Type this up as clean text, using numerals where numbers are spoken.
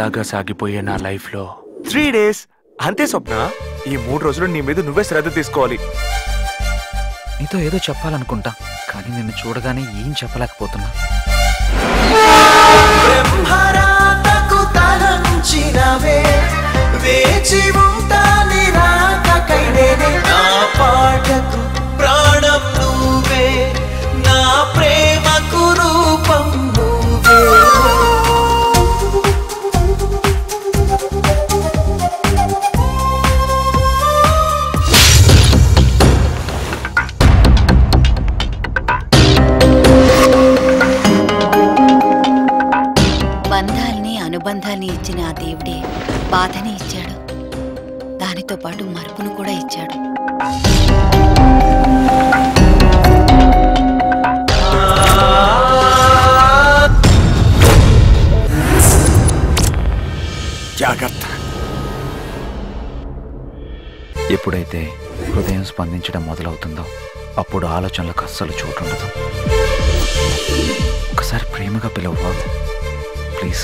సరదాగా సాగిపోయే నా లైఫ్లో 3 days అంతే స్వప్న. ఈ 3 రోజులు నీ మీద నువ్వే శ్రద్ధ తీసుకోవాలి. నీతో ఏదో చెప్పాలనుకుంటా, కానీ నిన్ను చూడగానే ఏం చెప్పలేకపోతున్నా. ప్రాణం నువ్వే, నా ప్రేమకు రూపం నువ్వే. బంధాల్ని అనుబంధాల్ని ఇచ్చిన ఆ దేవుడే బాధని ఇచ్చాడు, దానితో పాటు మరుపును కూడా ఇచ్చాడు. జాగ్రత్త. ఎప్పుడైతే హృదయం స్పందించడం మొదలవుతుందో అప్పుడు ఆలోచనలకు అస్సలు చోటుండదు. ఒకసారి ప్రేమగా పిలవ్వా ప్లీజ్.